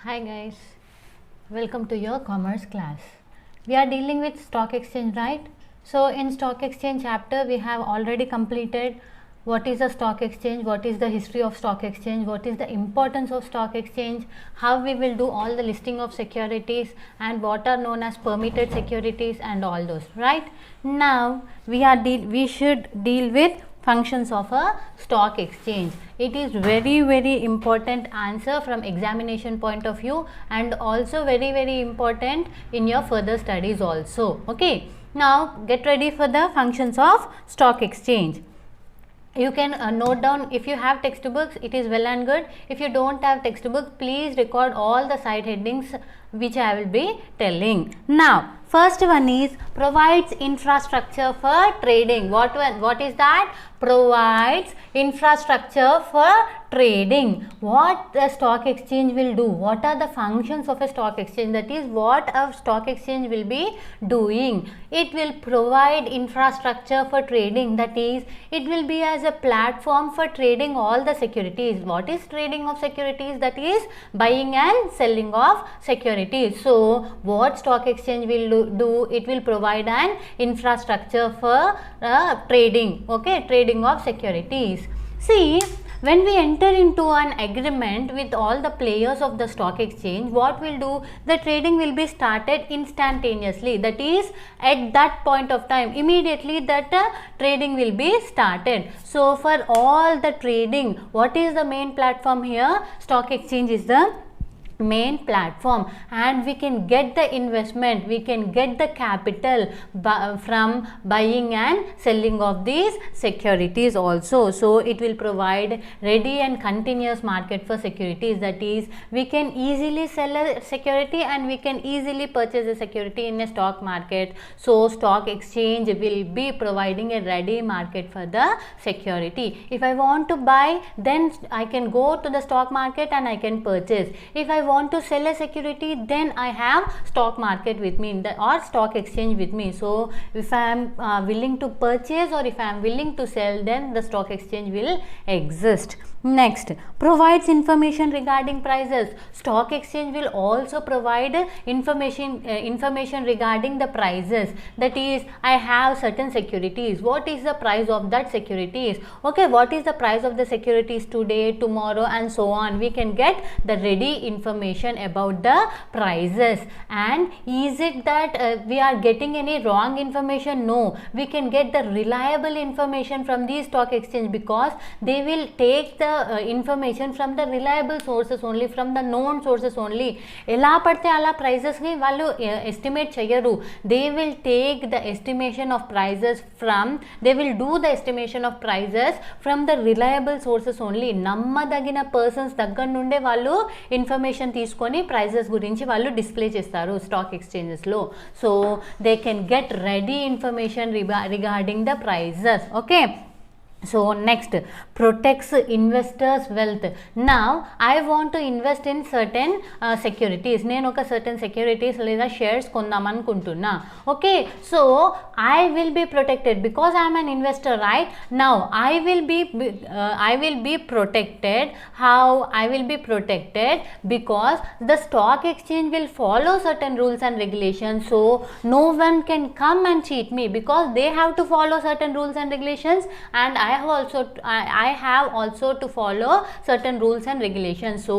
Hi guys, welcome to your commerce class. We are dealing with stock exchange, right? So in stock exchange chapter we have already completed what is a stock exchange, what is the history of stock exchange, what is the importance of stock exchange, how we will do all the listing of securities and what are known as permitted securities and all those, right? Now we should deal with functions of a stock exchange. It is very important answer from examination point of view and also very important in your further studies also. Okay, now get ready for the functions of stock exchange. You can note down. If you have textbooks, it is well and good. If you don't have textbook, please record all the side headings which I will be telling. Now first one is provides infrastructure for trading. What is that? Provides infrastructure for trading. What the stock exchange will do? What are the functions of a stock exchange? That is what a stock exchange will be doing. It will provide infrastructure for trading. That is, it will be as a platform for trading all the securities. What is trading of securities? That is buying and selling of securities. So what stock exchange will do? It will provide an infrastructure for trading. Okay, trading of securities. See, when we enter into an agreement with all the players of the stock exchange, what will do? The trading will be started instantaneously. That is, at that point of time, immediately that trading will be started. So for all the trading, what is the main platform here? Stock exchange is the main platform, and we can get the investment, we can get the capital from buying and selling of these securities also. So it will provide ready and continuous market for securities. That is, we can easily sell a security and we can easily purchase a security in a stock market. So stock exchange will be providing a ready market for the security. If I want to buy, then I can go to the stock market and I can purchase. If I want to sell a security, then I have stock market with me or stock exchange with me. So if I am willing to purchase or if I am willing to sell, then the stock exchange will exist. Next, provides information regarding prices. Stock exchange will also provide information regarding the prices. That is, I have certain securities. What is the price of that securities? Okay, what is the price of the securities today, tomorrow, and so on? We can get the ready information about the prices. And is it that we are getting any wrong information? No, we can get the reliable information from the stock exchange, because they will take the information from the reliable sources only, from the known sources only. ఎలా పడితే అలా prices ని వాళ్ళు estimate చేయరు. They will take the estimation of prices from, they will do the estimation of prices from the reliable sources only. నమ్మదగిన persons దగ్గర నుండే వాళ్ళు ఇన్ఫర్మేషన్ తీసుకొని ప్రైజెస్ గురించి వాళ్ళు డిస్ప్లే చేస్తారు స్టాక్ ఎక్స్చేంజెస్ లో. So they can get ready information regarding the prices. Okay, so next, protects investors wealth. Now I want to invest in certain securities. నేను ఒక certain securities లేదా shares కొందాం అనుకుంటున్నా. Okay, so I will be protected because I am an investor, right? Now I will be protected. How I will be protected? Because the stock exchange will follow certain rules and regulations. So no one can come and cheat me, because they have to follow certain rules and regulations, and I have also to follow certain rules and regulations. So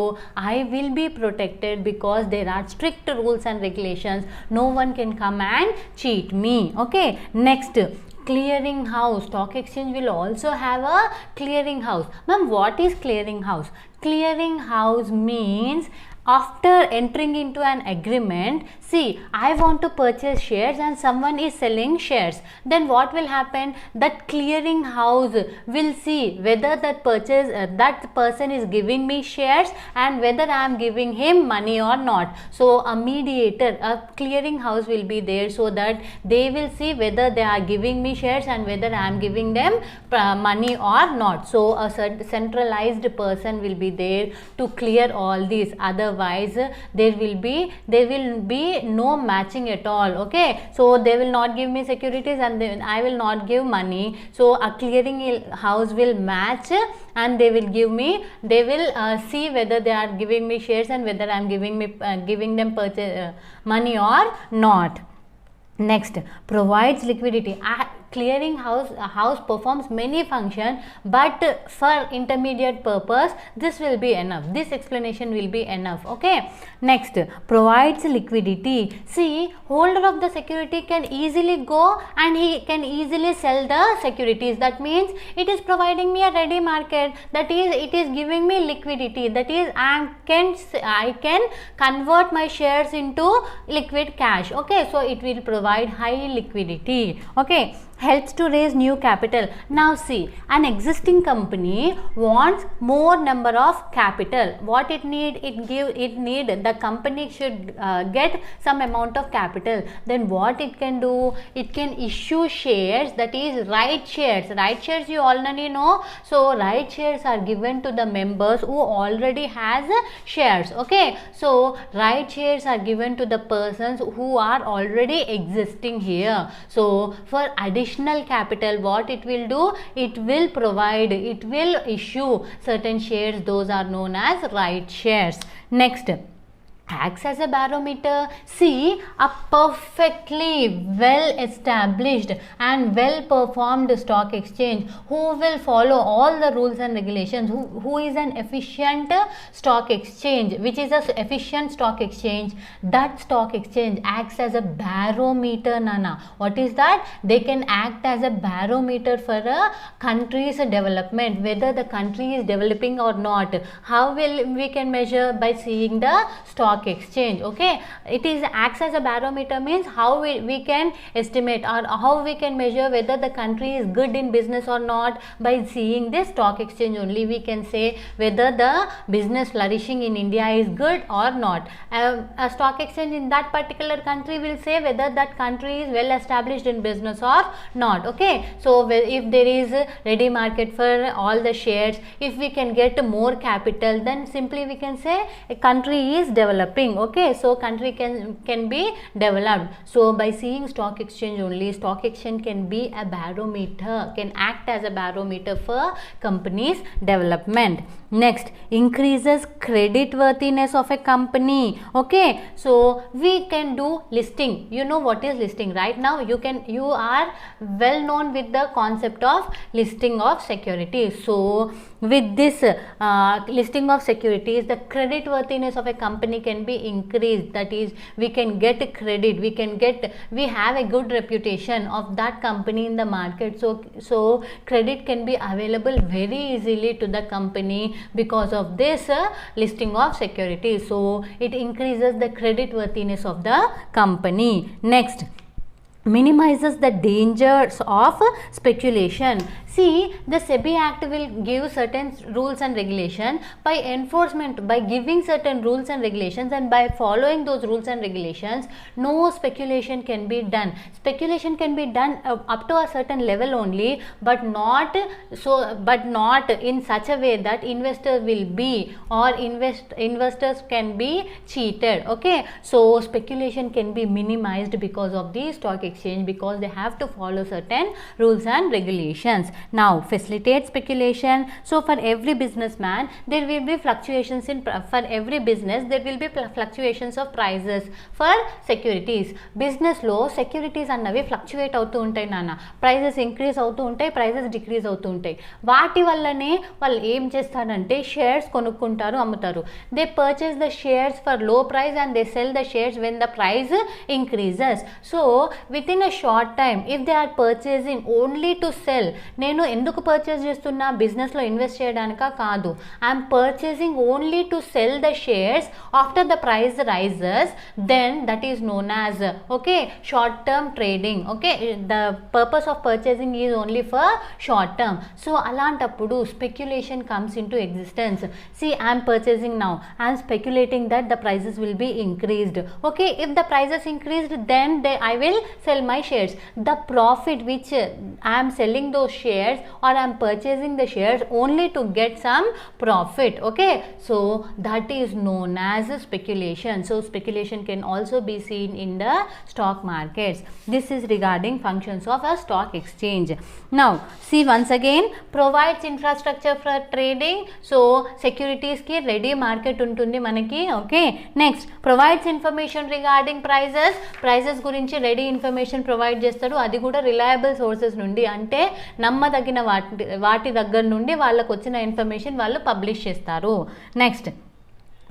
I will be protected because there are strict rules and regulations. No one can come and cheat me. Okay, next, clearing house. Stock exchange will also have a clearing house. Ma'am, what is clearing house? Clearing house means after entering into an agreement, see, I want to purchase shares and someone is selling shares, then what will happen? That clearing house will see whether that person is giving me shares and whether I am giving him money or not. So a mediator, a clearing house will be there, so that they will see whether they are giving me shares and whether I am giving them money or not. So a centralized person will be there to clear all these. Otherwise there will be be no matching at all. Okay, so they will not give me securities and then I will not give money. So a clearing house will match and they will give me, they will see whether they are giving me shares and whether I am giving them purchase money or not. Next, provides liquidity. Clearing house performs many functions, but for intermediate purpose this will be enough, this explanation will be enough. Okay, next, provides liquidity. See, holder of the security can easily go and he can easily sell the securities. That means it is providing me a ready market, that is it is giving me liquidity, that is I can convert my shares into liquid cash. Okay, so it will provide high liquidity. Okay, helps to raise new capital. Now see, an existing company wants more number of capital. What it need? It need the company should get some amount of capital. Then what it can do? It can issue shares, that is right shares. Right shares you already know. So right shares are given to the members who already has shares. Okay, so right shares are given to the persons who are already existing here. So for additional capital, what it will do? It will provide, it will issue certain shares, those are known as right shares. Next, acts as a barometer. See, a perfectly well established and well performed stock exchange who will follow all the rules and regulations, who is an efficient stock exchange, which is a efficient stock exchange, that stock exchange acts as a barometer. Nana, what is that? They can act as a barometer for a country's development, whether the country is developing or not. How will we can measure? By seeing the stock exchange. Okay, it is acts as a barometer means how we can estimate or how we can measure whether the country is good in business or not. By seeing this stock exchange only we can say whether the business flourishing in India is good or not. A stock exchange in that particular country will say whether that country is well established in business or not. Okay, so if there is a ready market for all the shares, if we can get more capital, then simply we can say a country is developing. Okay, so country can be developed. So by seeing stock exchange only, stock exchange can be a barometer, can act as a barometer for companies development. Next, increases credit worthiness of a company. Okay, so we can do listing. You know what is listing right now? You are well known with the concept of listing of securities. So with this listing of securities, the credit worthiness of a company can be increased. That is, we can get credit, we have a good reputation of that company in the market. So credit can be available very easily to the company because of this listing of securities. So it increases the credit worthiness of the company. Next, minimizes the dangers of speculation. See, the SEBI Act will give certain rules and regulations. By enforcement, by giving certain rules and regulations and by following those rules and regulations, no speculation can be done. Speculation can be done up to a certain level only, but not in such a way that investors will be or investors can be cheated. Okay, so speculation can be minimized because of the stock exchange, because they have to follow certain rules and regulations. Now, facilitate speculation. So for every businessman there will be fluctuations in, for every business there will be fluctuations of prices for securities. Business lo securities అన్నవి fluctuate అవుతూ ఉంటాయి నాన్న. Prices increase అవుతూ ఉంటాయి, prices decrease అవుతూ ఉంటాయి. వాటి వల్లనే వాళ్ళు ఏం చేస్తారంటే షేర్స్ కొనుక్కుంటారు, అమ్ముతారు. They purchase the shares for low price and they sell the shares when the price increases. So within a short time if they are purchasing only to sell, నేను ఎందుకు పర్చేస్ చేస్తున్నా? బిజినెస్లో invest చేయడానికా? కాదు. I'm purchasing only to sell the shares after the price rises, then that is known as okay short term trading. Okay, the purpose of purchasing is only for short term. So అలాంటప్పుడు speculation comes into existence. See, I'm purchasing now, I'm speculating that the prices will be increased. Okay, if the prices increased, then I will sell my shares. The profit which I am selling those shares or I am purchasing the shares only to get some profit. Okay, so that is known as speculation. So speculation can also be seen in the stock markets. This is regarding functions of a stock exchange. Now see once again, provides infrastructure for trading. So securities ki ready market untundi manaki. Okay, next provides information regarding prices gurinchi ready information provide chestadu, adi kuda reliable sources nundi, ante nammadagina vaati దగ్గర నుండి వాళ్ళకు వచ్చిన information వాళ్ళు publish చేస్తారు. Next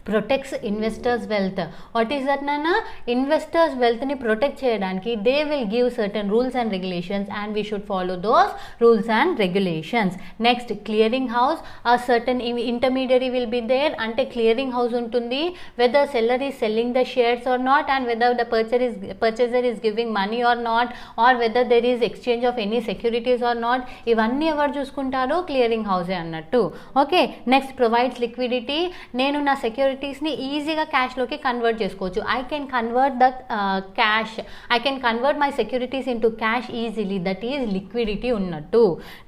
protects investors wealth. What is that, Nana? Investors wealth ni protect cheyadaniki they will give certain rules and regulations and we should follow those rules and regulations. Next, clearing house, a certain intermediary will be there, ante clearing house untundi, whether seller is selling the shares or not and whether the purchaser is giving money or not, or whether there is exchange of any securities or not, ivanni evaru chuskuntaru? Clearing house అన్నట్టు. Okay, next provides liquidity. నేను నా సెక్యూరిటీస్ని ఈజీగా క్యాష్లోకి convert చేసుకోవచ్చు. I can convert the cash, I can convert my securities into cash easily, that is liquidity ఉన్నట్టు.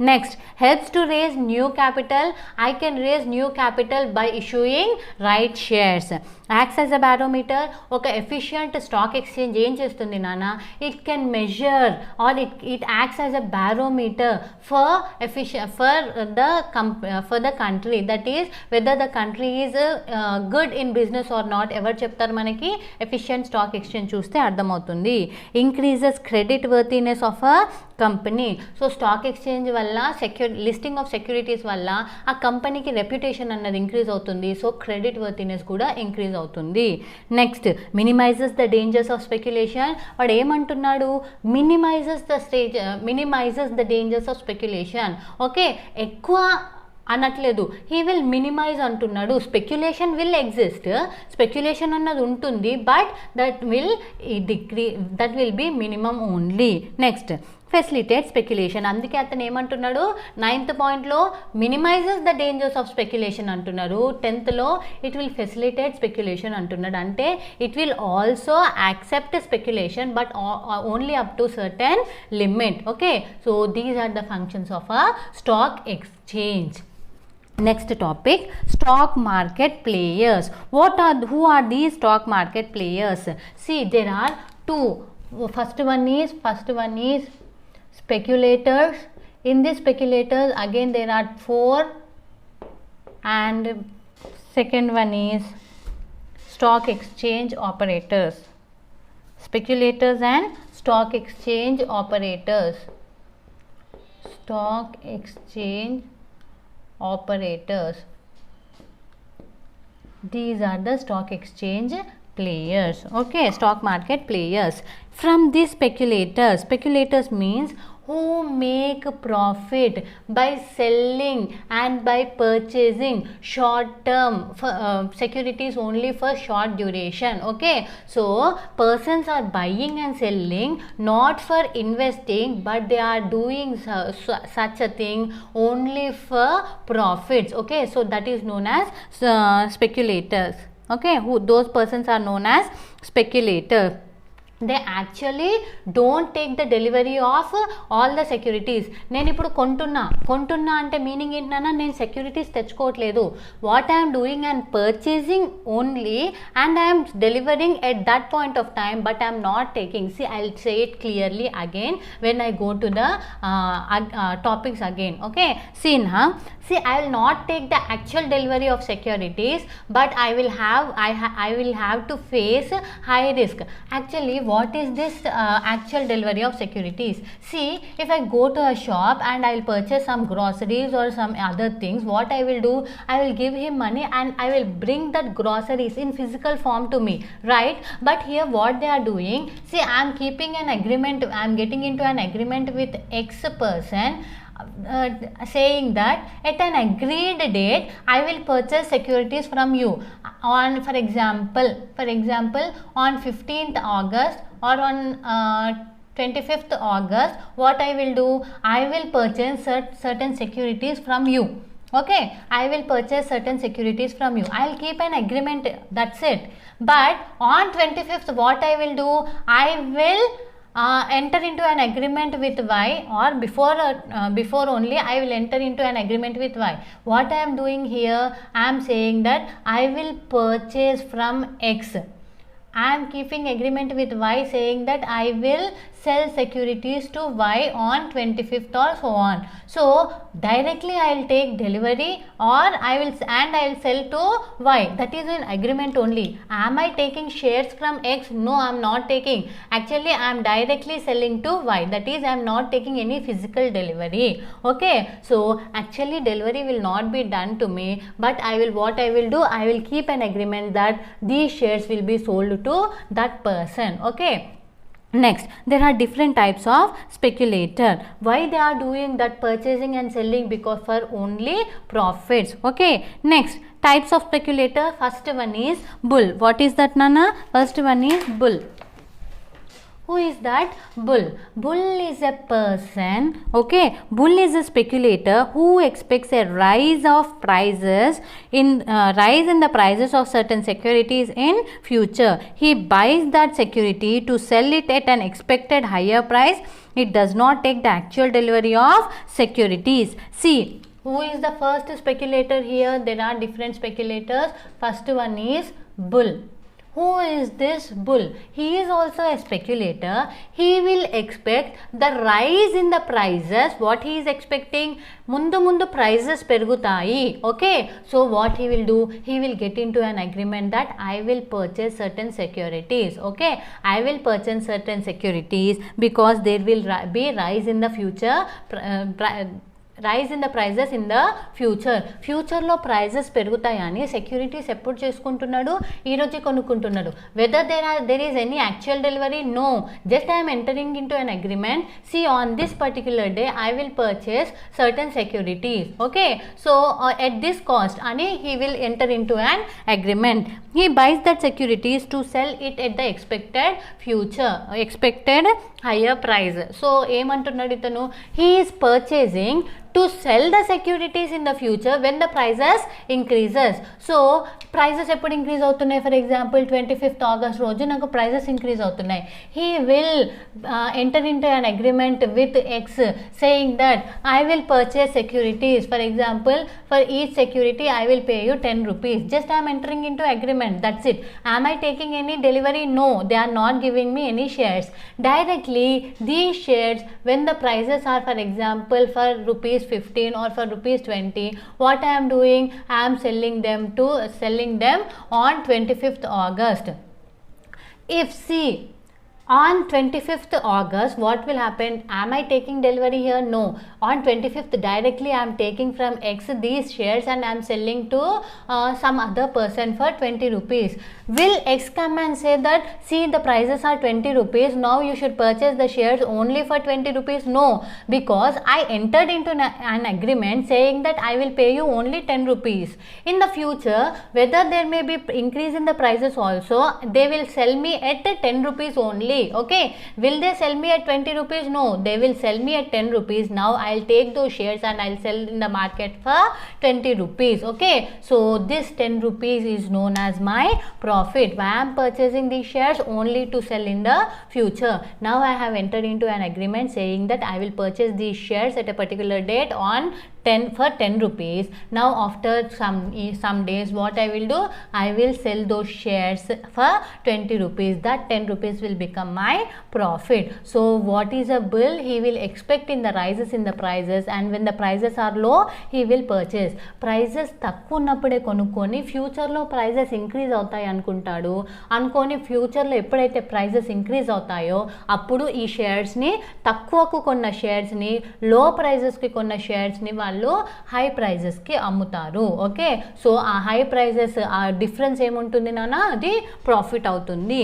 Next, helps to raise new capital. I can raise new capital by issuing right shares. Acts as a barometer. ఒక efficient stock exchange ఏం చేస్తుంది నాన్న? It can measure or it acts as a barometer for the country, that is whether the country is good in business or not. ఎవరు చెప్తారు మనకి? Efficient stock exchange చూస్తే అర్థమవుతుంది. Increases credit worthiness of a company. So stock exchange వల్ల listing of securities వల్ల ఆ కంపెనీకి reputation అన్నది ఇంక్రీజ్ అవుతుంది. సో క్రెడిట్ వర్తీనెస్ కూడా ఇంక్రీజ్ అవుతుంది. Next, minimises the dangers of speculation. వాడు ఏమంటున్నాడు? Minimises the dangers of speculation. Okay, ఎక్కువ అనట్లేదు, హీ విల్ మినిమైజ్ అంటున్నాడు. స్పెక్యులేషన్ విల్ ఎగ్జిస్ట్, స్పెక్యులేషన్ అన్నది ఉంటుంది, but that will be minimum only. Next, facilitate speculation. అందుకే అతను ఏమంటున్నాడు? 9th పాయింట్లో minimises the dangers of speculation అంటున్నారు, 10thలో ఇట్ విల్ ఫెసిలిటేట్ స్పెక్యులేషన్ అంటున్నాడు. అంటే it will also accept speculation but only up to certain limit. Okay, so these are the functions of a stock exchange. Next topic, stock market players. Who are these stock market players? See, there are two. First one is speculators. In these speculators again there are 4, and second one is stock exchange operators. Speculators and stock exchange operators. Stock exchange operators. These are the stock exchange players. Okay, stock market players. From these speculators means who make profit by selling and by purchasing short term securities only for short duration. Okay, so persons are buying and selling not for investing, but they are doing such a thing only for profits. Okay, so that is known as speculators. Okay, those persons are known as speculators. They actually don't take the delivery of all the securities. నేను ఇప్పుడు కొంటున్నా అంటే meaning ఏంటన్నా? నేను securities తెచ్చుకోవట్లేదు. What I'm doing and purchasing only and I'm delivering at that point of time, but I'm not taking. See, I will say it clearly again when I go to the topics again. Okay, see now, I will not take the actual delivery of securities, but I will have to face high risk. Actually, what is this actual delivery of securities? See, if I go to a shop and I will purchase some groceries or some other things, what I will do? I will give him money and I will bring that groceries in physical form to me, right? But here what they are doing, see, I am keeping an agreement, I am getting into an agreement with X person, saying that at an agreed date I will purchase securities from you on, for example on 15th August or on 25th August. What I will do? I will purchase certain securities from you. Okay, I will purchase certain securities from you. I will keep an agreement, that's it. But on 25th what I will do? I will enter into an agreement with Y, or before only I will enter into an agreement with Y. What I am doing here, I am saying that I will purchase from X. I am keeping agreement with Y saying that I will sell securities to Y on 25th or so on. So directly I will take delivery, or I will sell to Y. That is an agreement only. Am I taking shares from X? No, I am not taking. Actually I am directly selling to Y. That is, I am not taking any physical delivery. Okay. So actually delivery will not be done to me, but what I will do, I will keep an agreement that these shares will be sold to that person. Okay. Next, there are different types of speculator. Why they are doing that purchasing and selling? Because for only profits. Okay. Next, types of speculator. First one is bull. What is that, Nana? First one is bull. Who is that? Bull. Bull is a person. Okay. Bull is a speculator who expects a rise of prices rise in the prices of certain securities in future. He buys that security to sell it at an expected higher price. It does not take the actual delivery of securities. See, who is the first speculator here? There are different speculators. First one is bull. Who is this bull? He is also a speculator. He will expect the rise in the prices. What he is expecting? Mundu prices pergutayi. Okay. So what he will do? He will get into an agreement that I will purchase certain securities. Okay. I will purchase certain securities because there will be rise in the future. Rise in the prices in the ఫ్యూచర్లో prices పెరుగుతాయని securities ఎప్పుడు చేసుకుంటున్నాడు? ఈరోజే కొనుక్కుంటున్నాడు. Whether there is any actual delivery? No. Just I'm entering into an agreement. See on this particular day I will purchase certain securities. Okay. So at this cost అని he will enter into an agreement. He buys that securities to sell it at the expected higher price. So ఏమంటున్నాడు ఇతను? He is purchasing to sell the securities in the future when the prices increases. So prices ఎప్పుడు increase అవుతున్నాయి? For example 25th August రోజు నాకు prices increase అవుతున్నాయి. He will enter into an agreement with X saying that I will purchase securities. For example, for each security I will pay you 10 rupees. Just I am entering into agreement. That's it. Am I taking any delivery? No. They are not giving me any shares. Directly these shares, when the prices are, for example, for rupees 15 or for rupees 20, what I am doing? I am selling them on 25th August. If see, on 25th August, what will happen? Am I taking delivery here? No. On 25th, directly I am taking from X these shares and I am selling to some other person for 20 rupees. Will X come and say that, see, the prices are 20 rupees, now you should purchase the shares only for 20 rupees? No. Because I entered into an agreement saying that I will pay you only 10 rupees. In the future, whether there may be increase in the prices also, they will sell me at 10 rupees only. Okay. Will they sell me at 20 rupees? No. They will sell me at 10 rupees. Now I'll take those shares and I'll sell in the market for 20 rupees. Okay. So this 10 rupees is known as my profit. Why I am purchasing these shares? Only to sell in the future. Now I have entered into an agreement saying that I will purchase these shares at a particular date on 10 rupees. Now after some days, what I will do? I will sell those shares for 20 rupees. That 10 rupees will become my profit. So what is a bull? He will expect in the rises in the prices, and when the prices are low, he will purchase. Prices తక్కువ ఉన్నప్పుడే కొనుక్కొని ఫ్యూచర్లో prices increase అవుతాయి అనుకొని ఫ్యూచర్లో ఎప్పుడైతే prices increase అవుతాయో అప్పుడు ఈ షేర్స్ని తక్కువకు కొన్న షేర్స్ని లో ప్రైజెస్కి కొన్న షేర్స్ని వాళ్ళు హై ప్రైజెస్కి అమ్ముతారు. ఓకే. సో ఆ హై ప్రైజెస్ ఆ డిఫరెన్స్ ఏముంటుంది నాన్న? అది ప్రాఫిట్ అవుతుంది.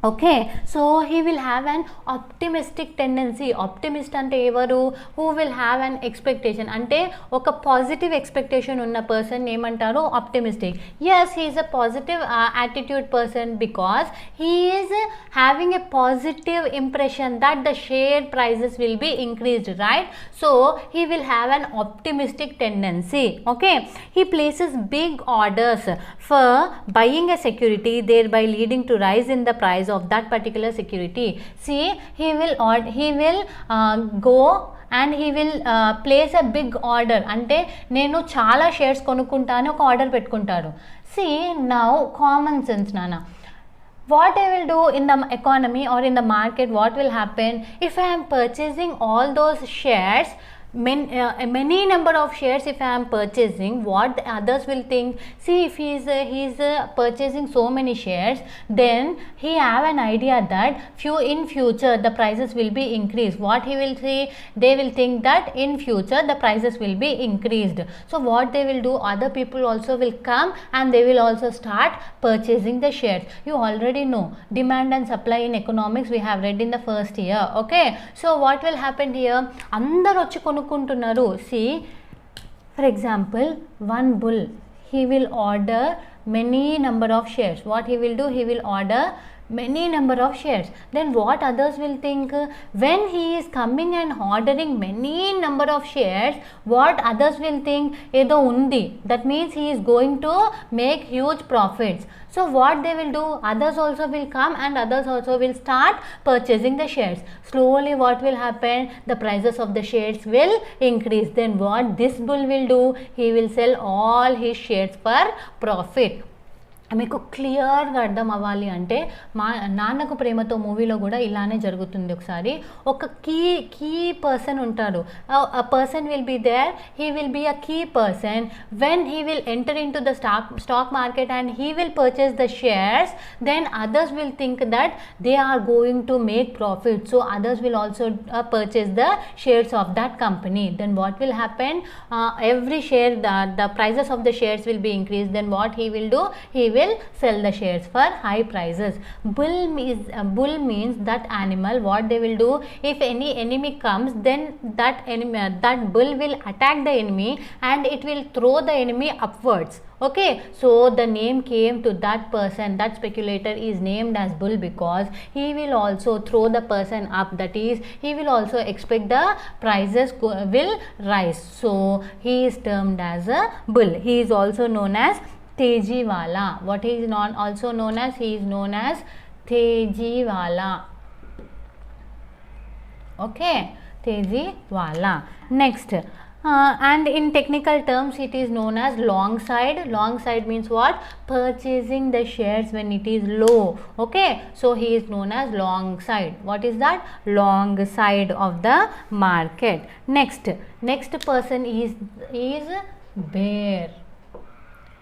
Okay. So he will have an optimistic tendency. Optimist అంటే ఎవరు? Who will have an expectation. అంటే ఒక పాజిటివ్ ఎక్స్పెక్టేషన్ ఉన్న పర్సన్ ఏమంటారు? Optimistic. Yes, he is a positive attitude person because he is having a positive impression that the share prices will be increased, right? So he will have an optimistic tendency. Okay. He places big orders for buying a security, thereby leading to rise in the price of that particular security. See, he will go and he will place a big order. అంటే నేను చాలా shares కొనుక్కుంటాను ఒక order పెట్టుకుంటాడు. See, now common sense nana, what I will do in the economy or in the market, what will happen if I am purchasing all those shares, many number of shares if I am purchasing, what others will think. See, if he is purchasing so many shares, then he have an idea that in future the prices will be increased. What he will say, they will think that in future the prices will be increased. So what they will do, other people also will come and they will also start purchasing the shares. You already know demand and supply in economics, we have read in the first year. Okay, so what will happen here, andaru vachi konukuntunnaru. See, for example, one bull, he will order many number of shares. What he will do, he will order many number of shares. Then what others will think, when he is coming and ordering many number of shares, what others will think, edo undi, that means he is going to make huge profits. So what they will do, others also will come and others also will start purchasing the shares. Slowly what will happen, the prices of the shares will increase. Then what this bull will do, he will sell all his shares for profit. మీకు క్లియర్గా అర్థం అవ్వాలి అంటే మా నాన్నకు ప్రేమతో మూవీలో కూడా ఇలానే జరుగుతుంది. ఒకసారి ఒక కీ పర్సన్ ఉంటాడు, a person will be there, he will be a key person. When he will enter into the stock market and he will purchase the shares, then others will think that they are going to make profit, so others will also purchase the shares of that company. Then what will happen, every share, the prices of the shares will be increased. Then what he will do, he will sell the shares for high prices. Bull means that animal. What they will do, if any enemy comes, then that bull will attack the enemy and it will throw the enemy upwards. Okay, so the name came to that person, that speculator is named as bull because he will also throw the person up, that is he will also expect the prices will rise, so he is termed as a bull. He is also known as Tejiwala. What he is also known as, he is known as Tejiwala. Okay, Tejiwala. Next, and in technical terms it is known as long side. Long side means what, purchasing the shares when it is low. Okay, so he is known as long side. What is that, long side of the market. Next person is bear.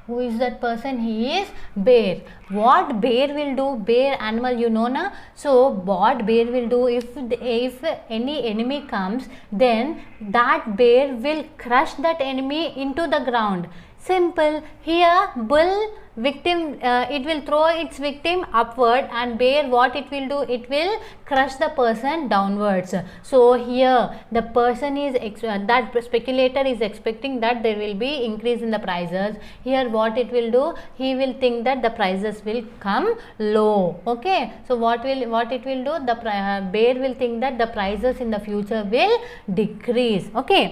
Who is that person? He is bear. What bear will do, bear animal, you know na. So what bear will do, if any enemy comes, then that bear will crush that enemy into the ground. Simple. Here bull victim, it will throw its victim upward, and bear what it will do, it will crush the person downwards. So here the person is that speculator is expecting that there will be increase in the prices. Here what it will do, he will think that the prices will come low. Okay, so what it will do, the bear will think that the prices in the future will decrease. Okay,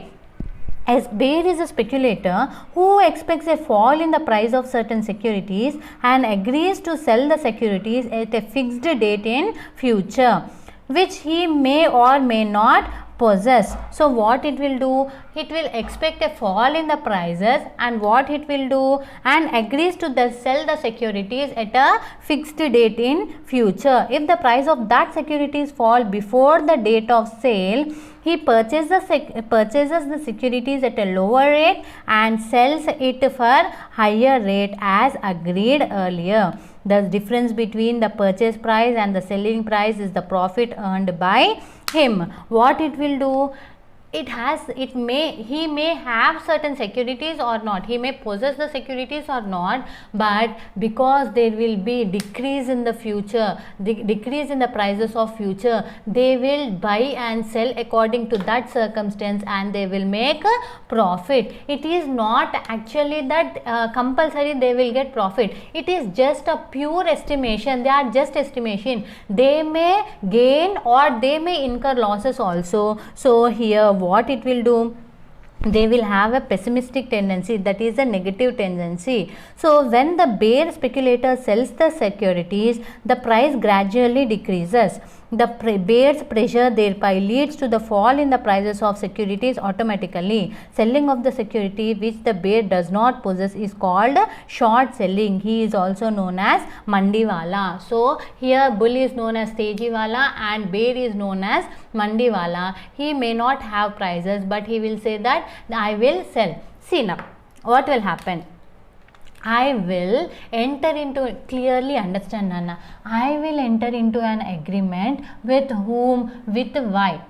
as bear is a speculator who expects a fall in the price of certain securities and agrees to sell the securities at a fixed date in future, which he may or may not possess. So what it will do, it will expect a fall in the prices, and what it will do, and agrees to sell the securities at a fixed date in future. If the price of that securities fall before the date of sale, he purchases the securities at a lower rate and sells it for higher rate as agreed earlier. The difference between the purchase price and the selling price is the profit earned by him. What it will do, he may have certain securities or not, he may possess the securities or not, but because there will be decrease in the future, decrease in the prices of future, they will buy and sell according to that circumstance and they will make a profit. It is not actually that compulsory they will get profit, it is just a pure estimation. They are just estimation, they may gain or they may incur losses also. So here what it will do, they will have a pessimistic tendency, that is a negative tendency. So when the bear speculator sells the securities, the price gradually decreases. The bear's pressure thereby leads to the fall in the prices of securities automatically. Selling of the security which the bear does not possess is called short selling. He is also known as mandiwala. So here bull is known as tejiwala and bear is known as mandiwala. He may not have prices, but he will say that I will sell. See now what will happen. I will enter into, clearly understand Nana, I will enter into an agreement with whom, with why.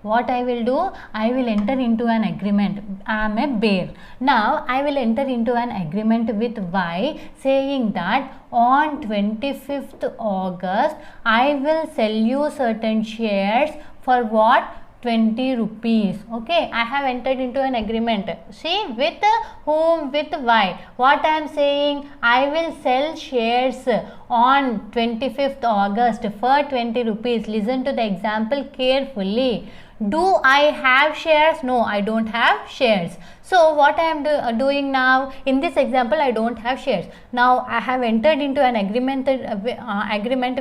What I will do, I will enter into an agreement. I am a bear. Now I will enter into an agreement with Y, saying that on 25th August I will sell you certain shares for what? 20 rupees. Okay, I have entered into an agreement. See, with whom, with why. What I am saying, I will sell shares on 25th August for 20 rupees. Listen to the example carefully. Do I have shares? No, I don't have shares. So what I am doing now, in this example, I don't have shares. Now I have entered into an agreement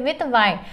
with Y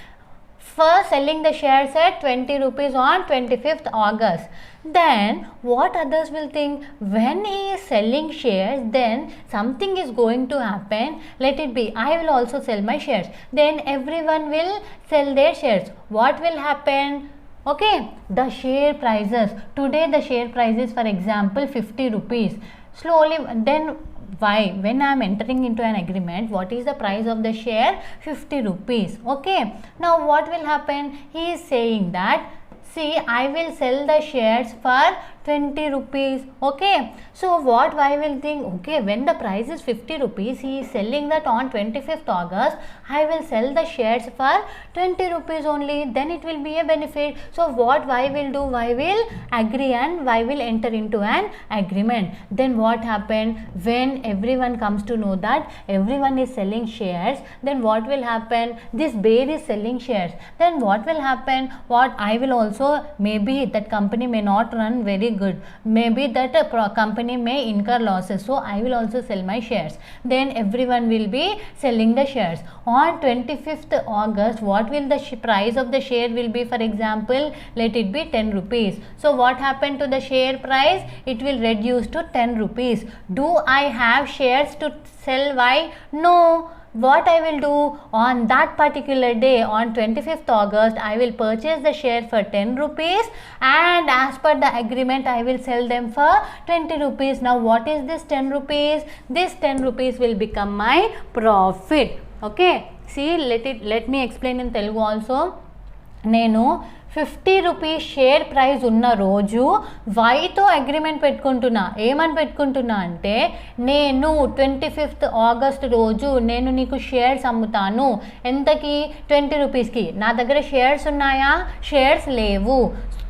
for selling the shares at 20 rupees on 25th August. Then what others will think, when he is selling shares, then something is going to happen. Let it be, I will also sell my shares. Then everyone will sell their shares. What will happen? Okay, the share prices. Today the share price is, for example, 50 rupees. Slowly, then why? When I am entering into an agreement, what is the price of the share? 50 rupees. Okay. Now what will happen? He is saying that, see, I will sell the shares for 20 rupees. Okay. So what I will think, okay, when the price is 50 rupees, he is selling that on 25th August, I will sell the shares for 20 rupees only, then it will be a benefit. So what I will do, I will agree and I will enter into an agreement. Then what happened, when everyone comes to know that everyone is selling shares, then what will happen, this bear is selling shares, then what will happen, what I will also, maybe that company may not run very good, maybe that company may incur losses, so I will also sell my shares. Then everyone will be selling the shares. On 25th August, what will the price of the share will be? For example, let it be 10 rupees. So what happened to the share price? It will reduce to 10 rupees. Do I have shares to sell? Why? No. What I will do, on that particular day, on 25th August, I will purchase the share for 10 rupees and as per the agreement, I will sell them for 20 rupees. Now what is this 10 rupees? This 10 rupees will become my profit. Okay. See, let me explain in Telugu also. నేను 50 rupees share price ఉన్న రోజు వైతో agreement పెట్టుకుంటున్నా. ఏమని పెట్టుకుంటున్నా అంటే, నేను 25th August రోజు నేను నీకు షేర్స్ అమ్ముతాను. ఎంతకి? 20 రూపీస్కి. నా దగ్గర షేర్స్ ఉన్నాయా? షేర్స్ లేవు.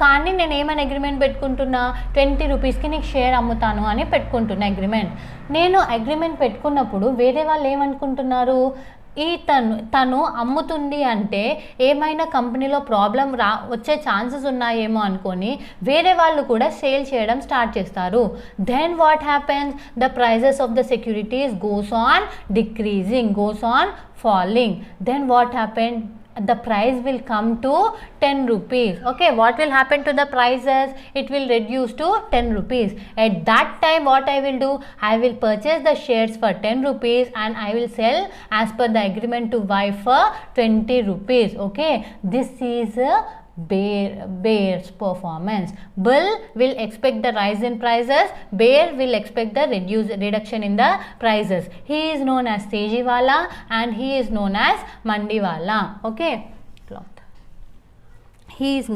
కానీ నేను ఏమని అగ్రిమెంట్ పెట్టుకుంటున్నా, 20 రూపీస్కి నీకు షేర్ అమ్ముతాను అని పెట్టుకుంటున్నా అగ్రిమెంట్. నేను అగ్రిమెంట్ పెట్టుకున్నప్పుడు వేరే వాళ్ళు ఏమనుకుంటున్నారు, తను అమ్ముతుంది అంటే ఏమైనా కంపెనీలో ప్రాబ్లం వచ్చే ఛాన్సెస్ ఉన్నాయేమో అనుకొని వేరే వాళ్ళు కూడా సేల్ చేయడం స్టార్ట్ చేస్తారు. Then what happens, the prices of the securities goes on decreasing, goes on falling. Then what happened, the price will come to 10 rupees. Okay, what will happen to the prices? It will reduce to 10 rupees. At that time what I will do, I will purchase the shares for 10 rupees and I will sell as per the agreement to buy for 20 rupees. Okay, this is a bear's performance. Bull will expect the rise in prices, bear will expect the reduction in the prices. He is known as tejiwala and he is known as mandiwala. Okay, he is known